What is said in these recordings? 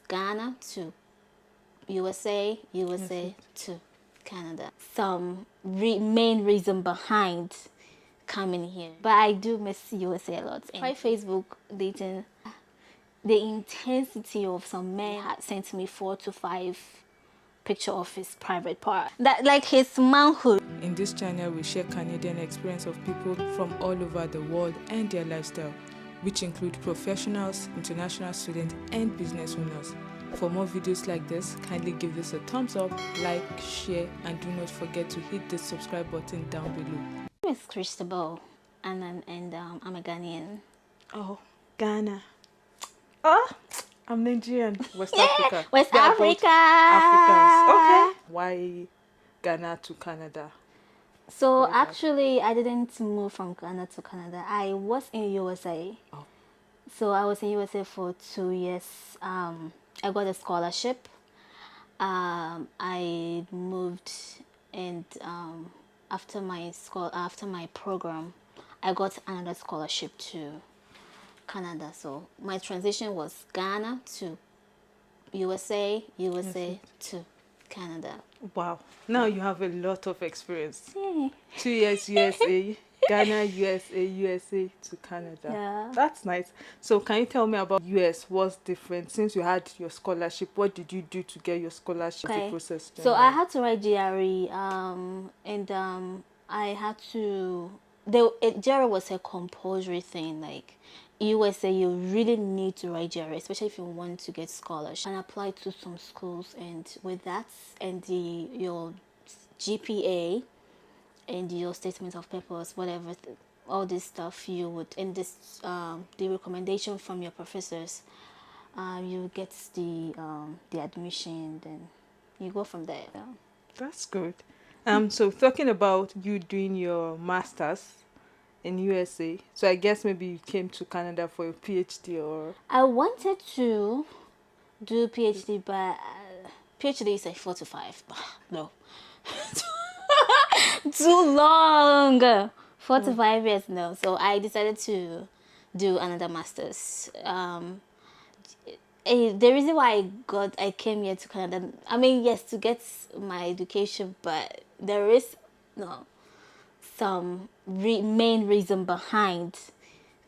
Ghana to USA, USA to Canada. Some main reason behind coming here. But I do miss USA a lot. And try Facebook dating. The intensity of some men had sent me 4 to 5 picture of his private part. That like his manhood. In this channel, we share Canadian experience of people from all over the world and their lifestyle, which include professionals, international students, and business owners. For more videos like this, kindly give this a thumbs up, like, share, and do not forget to hit the subscribe button down below. My name is Christabel, and I'm a Ghanaian. Oh, Ghana. Oh, I'm Nigerian. West Africa. West They are both Africa. Africans. Okay. Why Ghana to Canada? So actually, I didn't move from Ghana to Canada. I was in USA. Oh. So I was in USA for 2 years. I got a scholarship. I moved, and after my program, I got another scholarship to Canada. So my transition was Ghana to USA, USA to Canada. Wow. Now you have a lot of experience. Yeah. 2 years USA, Ghana, USA to Canada. Yeah. That's nice. So can you tell me about US? What's different? Since you had your scholarship, what did you do to get your scholarship? Okay. The process. So I had to write GRE, and I had to. GRE was a compulsory thing. Like USA, you really need to write GRE, especially if you want to get scholarship and apply to some schools. And with that, and your GPA and your statement of purpose, whatever, all this stuff, you would, and this the recommendation from your professors, you get the admission, then you go from there. That's good. So talking about you doing your masters in USA, so I guess maybe you came to Canada for a PhD or. I wanted to do PhD, but PhD is like 4 to 5. No. Too long. 4 to 5 years, no. So I decided to do another master's. The reason why I came here to Canada, I mean, yes, to get my education, but there is some main reason behind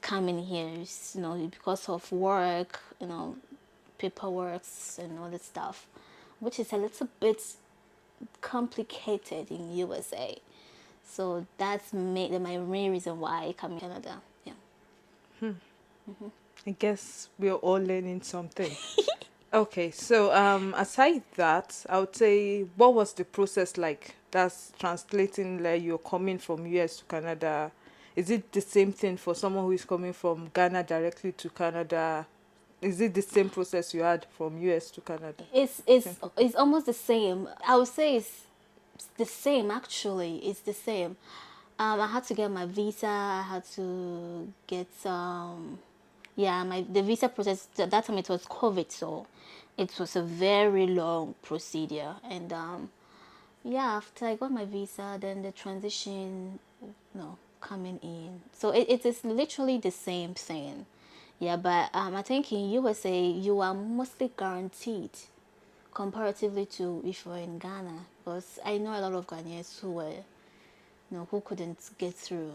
coming here is, because of work, paperwork and all that stuff, which is a little bit complicated in USA. So that's my main reason why I come to Canada. Yeah. I guess we're all learning something. Okay, so aside that, I would say, what was the process like? That's translating, like you're coming from US to Canada. Is it the same thing for someone who is coming from Ghana directly to Canada? Is it the same process you had from US to Canada? It's almost the same. I would say it's the same. Actually, it's the same. I had to get my visa. I had to get the visa process. At that time it was COVID, so it was a very long procedure. And after I got my visa, then the transition, coming in. So it is literally the same thing. Yeah, but I think in USA you are mostly guaranteed comparatively to if you're in Ghana, because I know a lot of Ghanaians who were, who couldn't get through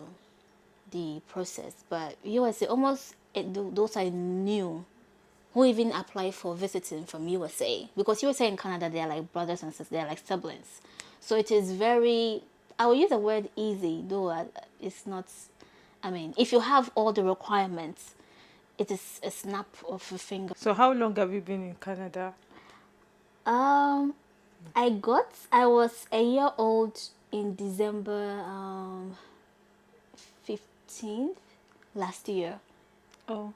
the process. But USA, almost those I knew who even applied for visiting from USA, because USA and Canada, they are like brothers and sisters, they are like siblings. So it is very, I will use the word easy, though it's not. I mean, if you have all the requirements, it is a snap of a finger. So how long have you been in Canada? I was a year old in December 15th last year. Oh,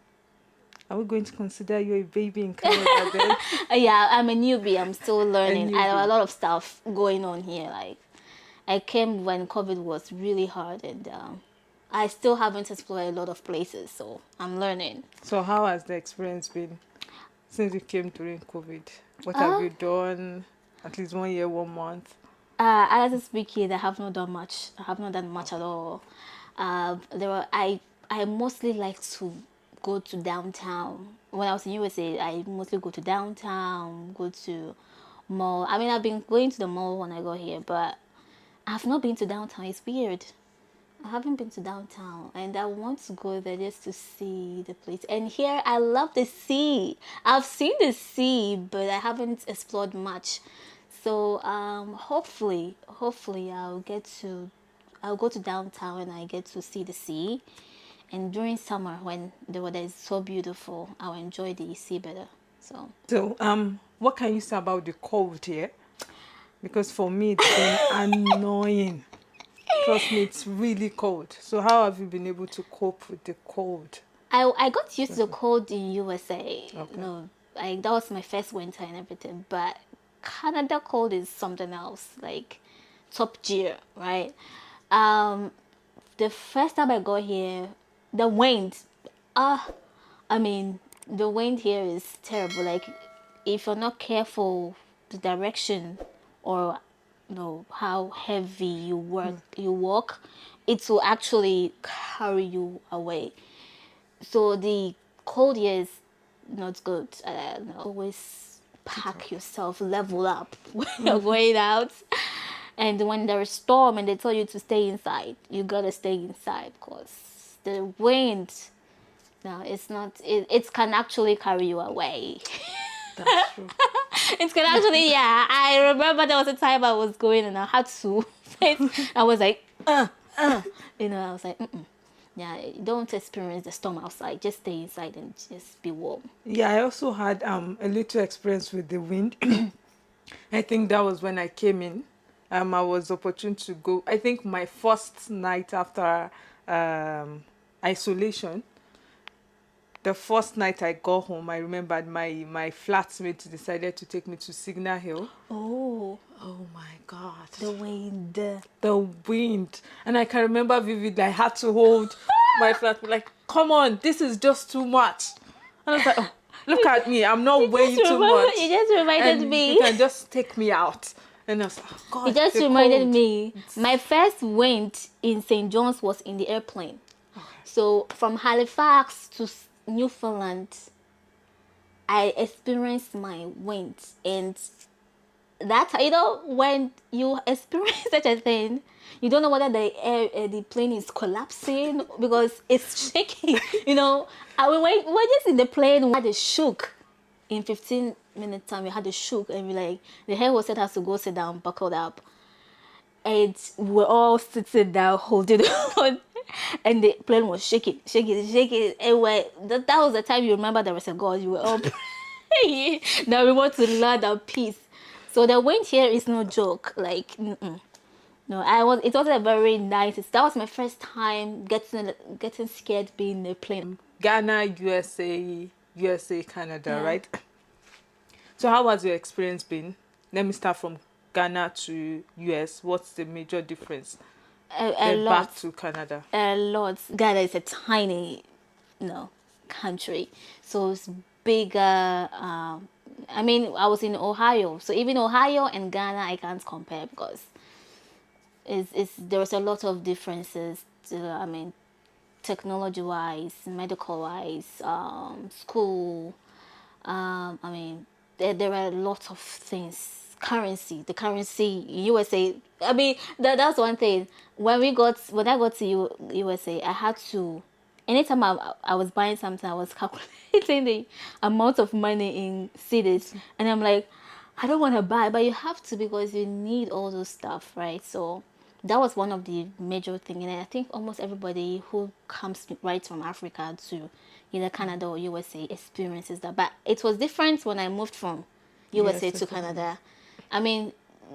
are we going to consider you a baby in Canada then? Yeah, I'm a newbie. I'm still learning. I have a lot of stuff going on here. Like, I came when COVID was really hard, and I still haven't explored a lot of places, so I'm learning. So how has the experience been since you came during COVID? What have you done? At least 1 year, 1 month? As a speaker, I have not done much. I have not done much at all. I mostly like to go to downtown when I was in USA, I mostly go to downtown, go to mall. I mean, I've been going to the mall when I go here, but I've not been to downtown. It's weird. I haven't been to downtown, and I want to go there just to see the place. And here, I love the sea. I've seen the sea, but I haven't explored much. So hopefully, I'll go to downtown and I get to see the sea. And during summer, when the weather is so beautiful, I'll enjoy the sea better. So So, what can you say about the cold here? Because for me, it's been annoying. Trust me, it's really cold. So, how have you been able to cope with the cold? I got used to the cold in USA. Okay. That was my first winter and everything. But Canada cold is something else, like top tier, right? Um, the first time I got here, the wind, ah, I mean, the wind here is terrible. Like, if you're not careful, the direction or how heavy you walk, it will actually carry you away. So the cold year is not good. No. Always pack yourself, level up when you're going out. And when there's a storm and they tell you to stay inside, you gotta stay inside because the wind, no, it's not. It can actually carry you away. That's true. It can actually, yeah. I remember there was a time I was going and I had to. I was like, I was like, mm-mm. Yeah, don't experience the storm outside. Just stay inside and just be warm. Yeah, I also had a little experience with the wind. I think that was when I came in. I was opportune to go. I think my first night after isolation, the first night I got home, I remembered my flatmate decided to take me to Signal Hill. Oh, Oh my God. the wind. The wind. And I can remember vividly, I had to hold my flatmate, like, come on, this is just too much. And I was like, oh, look at me, I'm not weighing too much. You just reminded And me. you can just take me out. And I was like, oh God, It just the reminded cold. me. My first wind in St. John's was in the airplane. So from Halifax to Newfoundland, I experienced my wind, and that when you experience such a thing, you don't know whether the plane is collapsing because it's shaking. And we just in the plane, we had a shook. In 15 minutes time, we had a shook, and we like the hair was said has to go sit down, buckled up, and we're all sitting down holding on. And the plane was shaking, shaking, shaking. And that was the time you remember there was a God. You were all praying that we want to land our peace. So the wind here is no joke. Like, no, it was a very nice. That was my first time getting scared being in a plane. Ghana, USA, Canada, Yeah. right? So how has your experience been? Let me start from Ghana to US. What's the major difference? A Then lot. back to Canada. A lot. Ghana is a tiny, country, so it's bigger. I mean, I was in Ohio, so even Ohio and Ghana, I can't compare because there's a lot of differences. I mean, technology-wise, medical-wise, school. I mean, there are lots of things. The currency USA. I mean, that's one thing. When I got to USA, I had to. Anytime I was buying something, I was calculating the amount of money in cities, and I'm like, I don't want to buy, but you have to because you need all those stuff, right? So that was one of the major things, and I think almost everybody who comes right from Africa to either Canada or USA experiences that. But it was different when I moved from USA Yes, to definitely. Canada. I mean,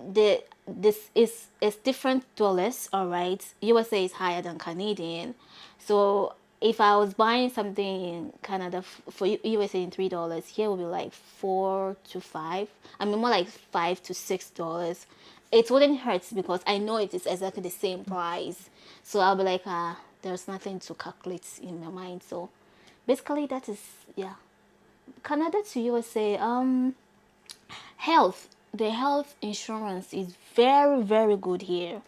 this is it's different dollars, all right. USA is higher than Canadian, so if I was buying something in Canada for USA in $3, here will be like 4 to 5. I mean, more like $5 to $6. It wouldn't hurt because I know it is exactly the same price. So I'll be like, there's nothing to calculate in my mind. So basically, that is, yeah. Canada to USA, health. The health insurance is very, very good here.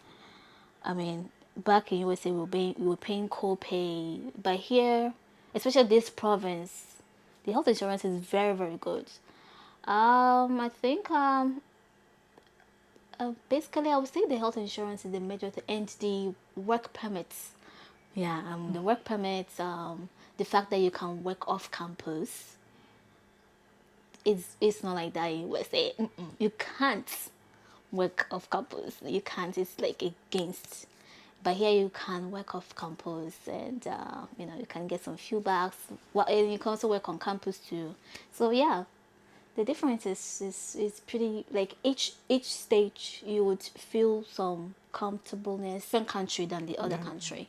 I mean, back in USA, we were paying co-pay, but here, especially this province, The health insurance is very, very good. I think basically I would say the health insurance is the major thing, and the work permits. Yeah, the work permits, the fact that you can work off campus. It's not like that in USA. Mm-mm. You can't work off campus. You can't. It's like against. But here you can work off campus, and you can get some feedbacks. Well, and you can also work on campus too. So yeah, the difference is pretty, like each stage you would feel some comfortableness different country than the other Yeah. country.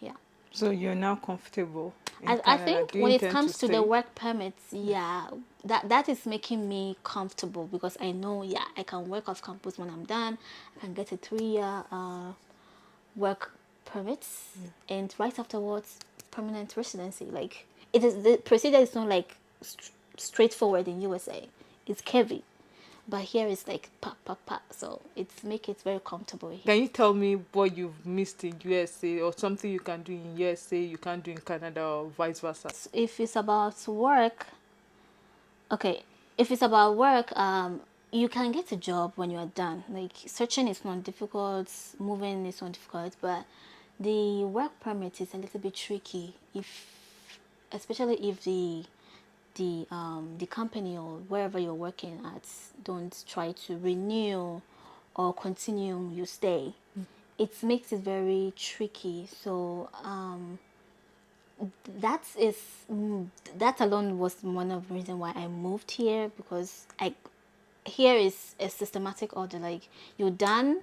Yeah. So you're now comfortable in I Canada. think Do you when it intend to comes to the stay? work permits, yeah, that is making me comfortable because I know, yeah, I can work off campus when I'm done. I can get a 3 year work permits, and right afterwards, permanent residency. Like it is, the procedure is not like straightforward in USA. It's heavy, but here it's like pa pa pa. So it's make it very comfortable here. Can you tell me what you've missed in USA or something you can do in USA you can't do in Canada or vice versa? If it's about work, okay, if it's about work, you can get a job when you are done. Like searching is not difficult, moving is not difficult, but the work permit is a little bit tricky if, especially if the company or wherever you're working at don't try to renew or continue your stay. It makes it very tricky. So that is that alone was one of the reasons why I moved here, because I here is a systematic order. Like you're done,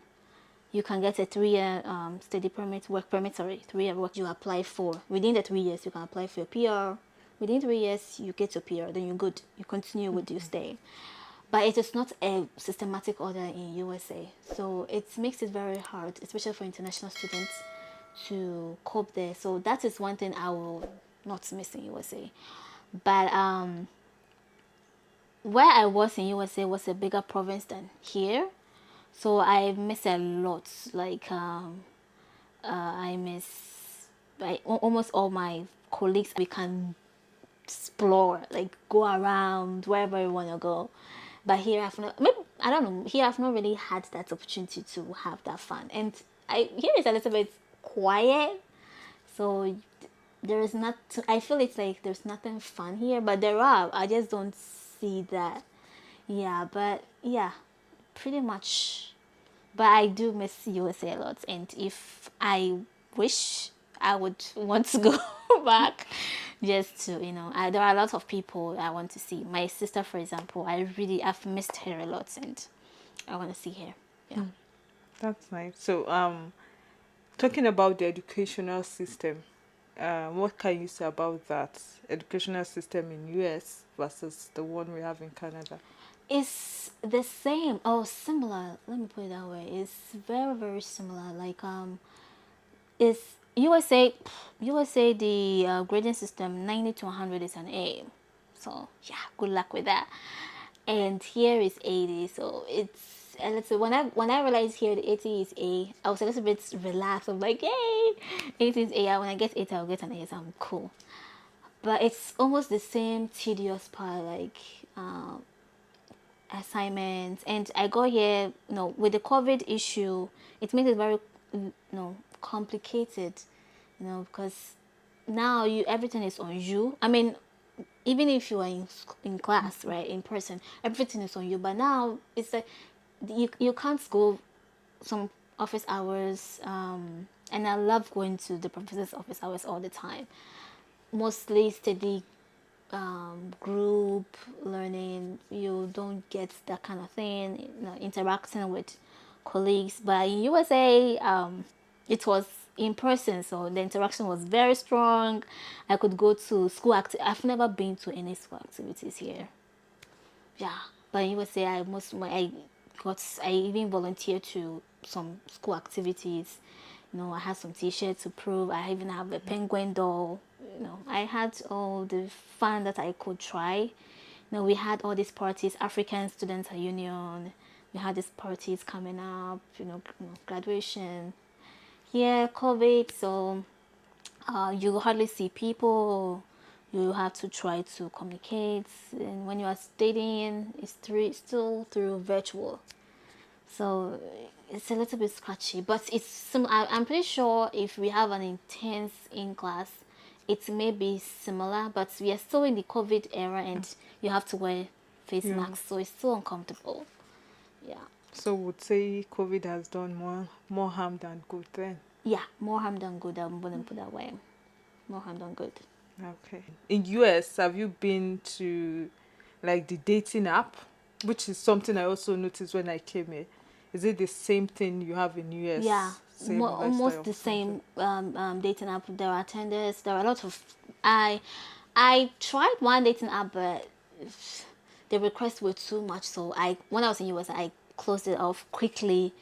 you can get a 3 year study permit, work permit, sorry, 3 year work you apply for. Within the 3 years, you can apply for your PR. Within 3 years, you get your PR, then you're good. You continue with your stay. But it is not a systematic order in USA. So it makes it very hard, especially for international students, to cope there. So that is one thing I will not miss in USA. But where I was in USA was a bigger province than here. So I miss a lot. Like I miss almost all my colleagues. We can explore, like go around wherever we want to go. But here I've not, maybe, I don't know. Here I've not really had that opportunity to have that fun. And here is a little bit quiet, so there is not. I feel it's like there's nothing fun here, but there are. I just don't see that. Yeah, but yeah, pretty much. But I do miss USA a lot, and if I wish, I would want to go back, just to there are a lot of people I want to see. My sister, for example, I've missed her a lot, and I want to see her. Yeah. That's nice. So, talking about the educational system, what can you say about that educational system in US versus the one we have in Canada? It's the same. Oh, similar. Let me put it that way. It's very, very similar. Like is USA the grading system 90 to 100 is an A. So yeah, good luck with that. And here is 80. So it's a little, when I realized here the 80 is A, I was a little bit relaxed. I'm like, yay, 80 is A. When I get 80, I'll get an A. So I'm cool. But it's almost the same tedious part, like assignments. And I got here, with the COVID issue, it makes it very complicated, because now everything is on you. I mean, even if you are in class, right, in person, everything is on you. But now it's like you can't go some office hours, and I love going to the professor's office hours all the time. Mostly study group learning. You don't get that kind of thing, interacting with colleagues. But in USA, it was in person, so the interaction was very strong. I could go to school I've never been to any school activities here. Yeah, but in USA, I even volunteered to some school activities. I had some T-shirts to prove. I even have a penguin doll. I had all the fun that I could try. We had all these parties, African Students Union. We had these parties coming up. Graduation. Yeah, COVID. So you hardly see people. You have to try to communicate, and when you are studying, it's still through virtual. So it's a little bit scratchy, but I'm pretty sure if we have an intense in class, it may be similar, but we are still in the COVID era and you have to wear face Yeah. masks, so it's still uncomfortable. Yeah. So would say COVID has done more harm than good then. Yeah, more harm than good. I'm gonna put that way. More harm than good. Okay. In US, have you been to like the dating app, which is something I also noticed when I came here? Is it the same thing you have in Yeah, US? Same almost lifestyle, the something? same dating app. There are tenders. There are a lot of. I tried one dating app, but the requests were too much. So when I was in US, I closed it off quickly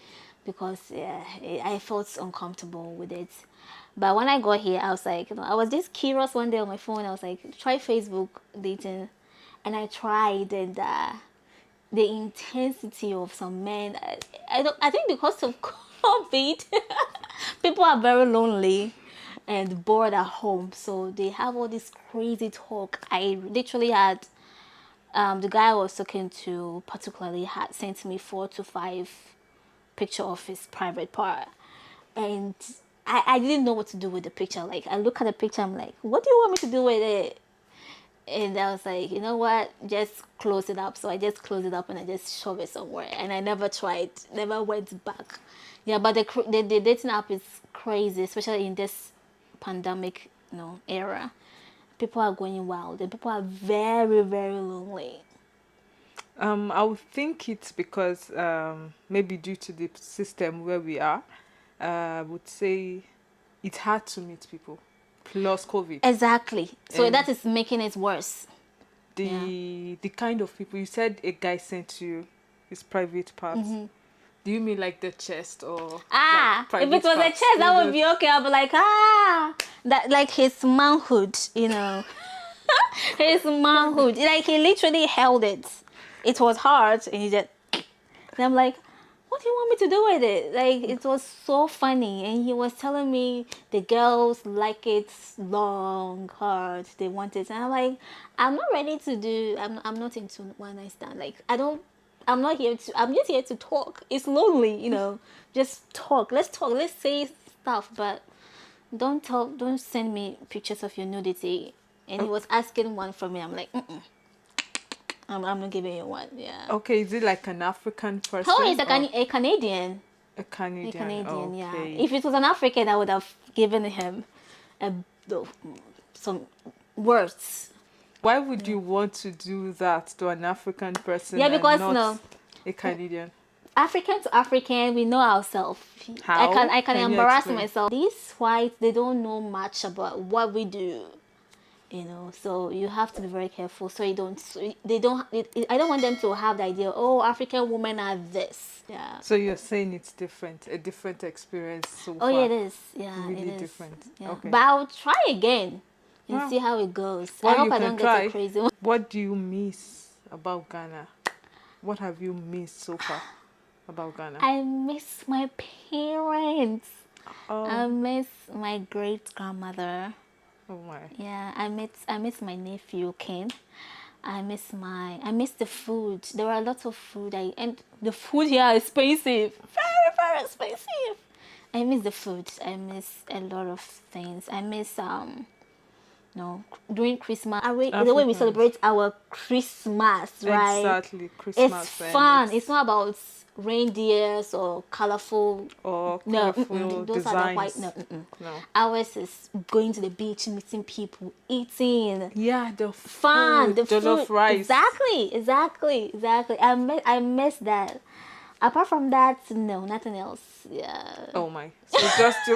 because yeah, I felt uncomfortable with it. But when I got here, I was like, I was just curious one day on my phone. I was like, try Facebook dating, and I tried, and the intensity of some men. I don't. I think because of COVID, people are very lonely and bored at home, so they have all this crazy talk. I literally had the guy I was talking to particularly had sent me 4 to 5 picture of his private part, and I didn't know what to do with the picture. Like I look at the picture, I'm like, what do you want me to do with it? And I was like, you know what, just close it up. So I just closed it up and I just shove it somewhere, and I never tried, never went back. Yeah, but the dating app is crazy, especially in this pandemic, era. People are going wild and people are very, very lonely. I would think it's because maybe due to the system where we are, I would say it's hard to meet people. Plus COVID. Exactly, so And that is making it worse. Yeah. the kind of people you said a guy sent you his private parts. Do you mean like the chest or like If it private was a parts? chest, that would be okay. I'll be like, that like his manhood. His manhood. Like he literally held it. It was hard, and he just. And I'm like, what do you want me to do with it? Like it was so funny, and he was telling me the girls like it long, hard. They want it, and I'm like, I'm not ready to do. I'm not into one night stand. Like I don't. I'm not here to. I'm just here to talk. It's lonely. Just talk. Let's talk. Let's say stuff, but don't tell. Don't send me pictures of your nudity. And he was asking one from me. I'm like, mm-mm. I'm not giving you one. Yeah. Okay, is it like an African Oh, he's person a, or A Canadian. a A Canadian? Canadian, yeah. Okay. If it was an African, I would have given him a, some words. Why would you want to do that to an African person Yeah, and because not a Canadian? African to African, we know ourselves. How? I can Can you embarrass explain? myself. These whites, they don't know much about what we do. So you have to be very careful so they don't I don't want them to have the idea, oh, African women are this. Yeah. So you're saying it's different, a different experience so Oh yeah, far. it is. Yeah, it Really is. different. Yeah. Okay. But I'll try again and Well, see how it goes. I well, you hope I can don't get a try. crazy one. What do you miss about Ghana? What have you missed so far about Ghana? I miss my parents. I Oh, miss my great grandmother. oh my. Yeah, I miss my nephew Ken. I miss the food. There are lots of food. And the food here is expensive. Very, very expensive. I miss the food. I miss a lot of things. I miss during Christmas, the way we Africans. celebrate our Christmas, right? Exactly, It's Christmas and fun. It's not about reindeers or colorful. or No, colorful those are the white. designs. No, No. ours is going to the beach, meeting people, eating. Yeah, the Fun, food, the food. jollof rice. Exactly. I miss that. Apart from that, no, nothing else. Yeah, Oh my. So just to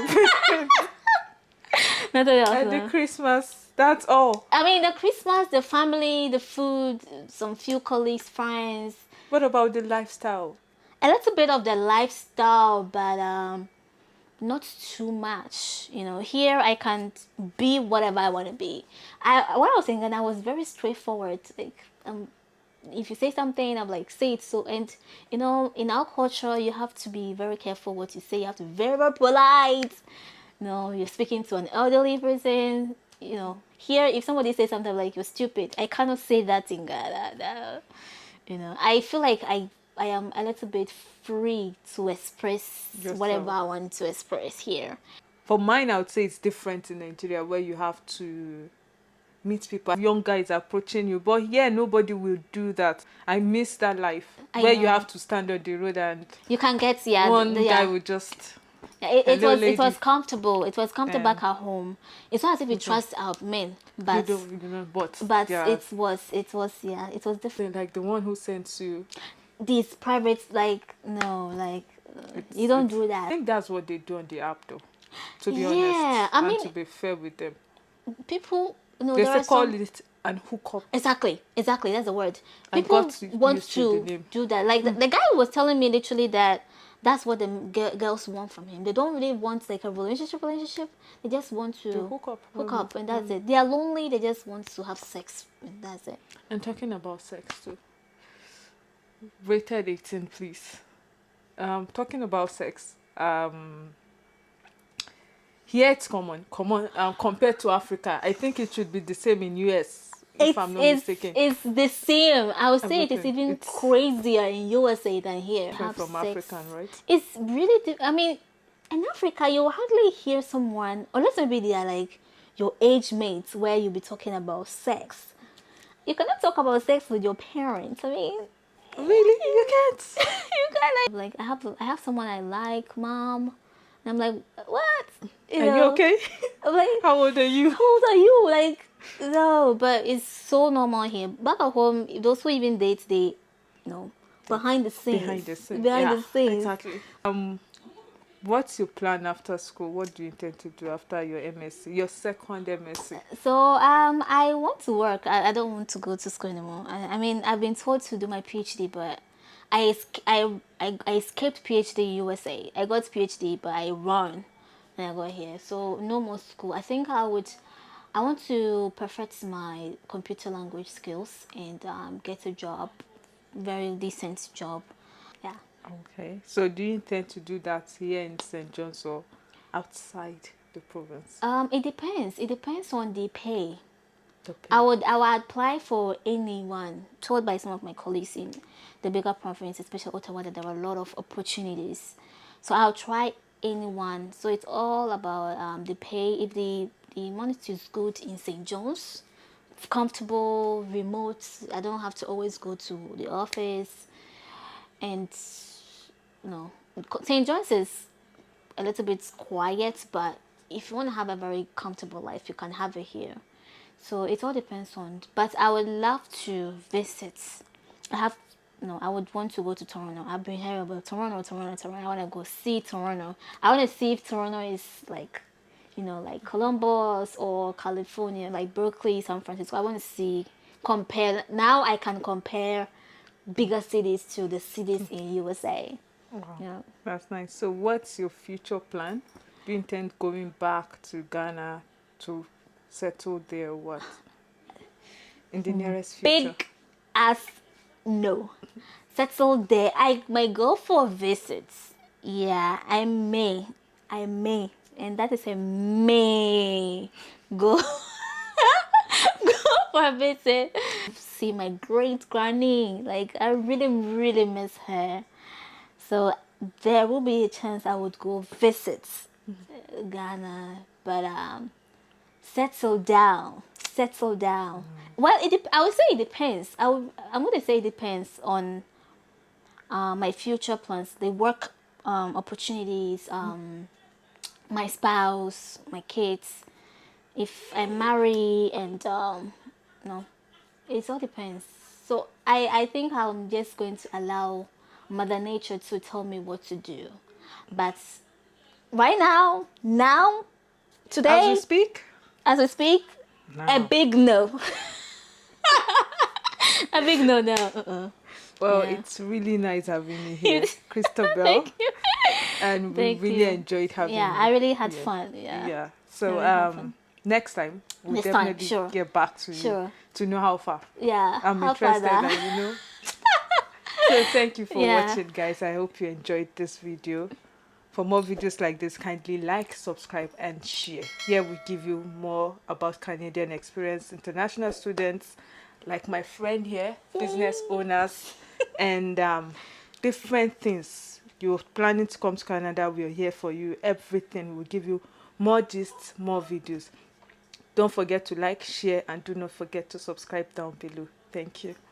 nothing else. and the No. Christmas, that's all. I mean, the Christmas, the family, the food, some few colleagues, friends, What about the lifestyle? a little bit of the lifestyle, but not too much. Here I can be whatever I want to be. When I was in Ghana, I was very straightforward. Like, if you say something, I'm like, say it. So, and in our culture, you have to be very careful what you say. You have to be very, very polite. You're speaking to an elderly person. Here, if somebody says something like you're stupid, I cannot say that in Ghana. You know, I feel like I am a little bit free to express whatever Yourself. I want to express here. For mine, I would say it's different in Nigeria where you have to meet people. Young guys approaching you, but here nobody will do that. I miss that life I where you know. have to stand on the road and You can get, yeah, one guy yeah. will just, Yeah, hello it was lady, comfortable. It was comfortable back and at home. It's not as if we okay, trust our men, you know, but but yeah, it was yeah, it was different. then like the one who sends you, These private, like, no, like, you don't it's. do I that. think that's what they do on the app though. To be Yeah, honest, I and mean, to be fair with them, people, you know, they there say are call some. it an hookup. Exactly, that's the word. I People got want used to the to name. do that. Like the guy was telling me literally that that's what the girls want from him. They don't really want like a relationship. They just want To to hook up. hook up, and that's it. They are lonely. They just want to have sex, and that's it. And talking about sex too. Rated 18, please. Talking about sex. Here it's common. Compared to Africa, I think it should be the same in US, if I'm not mistaken. It's the same. I would say it is Everything. even It's crazier in USA than here. different Have from sex. African, right? It's really. I mean, in Africa, you will hardly hear someone, unless maybe they are like your age mates, where you'll be talking about sex. You cannot talk about sex with your parents. I mean, Really? You can't? you can like I have someone I like, mom, and I'm like, what? You Are you know, okay? I'm like, How old are you? how old are you? Like, no, but it's so normal here. Back at home, those who even date, they, you know, behind the scenes, Behind the scenes. behind Yeah, the scenes. exactly. What's your plan after school? What do you intend to do after your MSc, your second MSc? So I want to work. I don't want to go to school anymore. I mean, I've been told to do my PhD, but I escaped PhD in USA. I got PhD, but I run when I got here. So no more school. I want to perfect my computer language skills and get a job, very decent job. Yeah. Okay. So do you intend to do that here in St. John's or outside the province? It depends. It depends on the pay. The pay. I would apply for anyone. Told by some of my colleagues in the bigger province, especially Ottawa, that there are a lot of opportunities. So I'll try anyone. So it's all about the pay. If the money is good in St. John's, comfortable, remote. I don't have to always go to the office. And no, St. John's is a little bit quiet, but if you want to have a very comfortable life, you can have it here. So it all depends on. But I would love to visit. I have, no, I would want to go to Toronto. I've been hearing about Toronto. I want to go see Toronto. I want to see if Toronto is like, you know, like Columbus or California, like Berkeley, San Francisco. I want to see, compare. Now I can compare bigger cities to the cities in USA. Wow. Yeah. That's nice. So what's your future plan? Do you intend going back to Ghana to settle there or what? In the nearest future? Big as no. Settle there. I might go for visits. Yeah, I may. And that is a may go go for a visit. See my great granny. Like I really, really miss her. So there will be a chance I would go visit Ghana. But settle down. Settle down. Well, I would say it depends. I'm going to say it depends on my future plans, the work opportunities, my spouse, my kids. If I marry and no, it all depends. So I think I'm just going to allow Mother Nature to tell me what to do. But right now, As we today, speak? as we speak, a Now. big no. A big no, no. Well, Yeah. it's really nice having you here, Christabel, Thank you. and we Thank really you. enjoyed having Yeah, you I really had here. fun. Yeah. Yeah. I So really had fun. next time we'll Next time, definitely sure. get back to you Sure. to know how far. Yeah. I'm How far interested, that? and So thank you for Yeah. watching, guys. I hope you enjoyed this video. For more videos like this, kindly like, subscribe, and share. Here we give you more about Canadian experience, international students, like my friend here, business owners, and different things. You're planning to come to Canada, we're here for you. Everything. We'll give you more gists, more videos. Don't forget to like, share, and do not forget to subscribe down below. Thank you.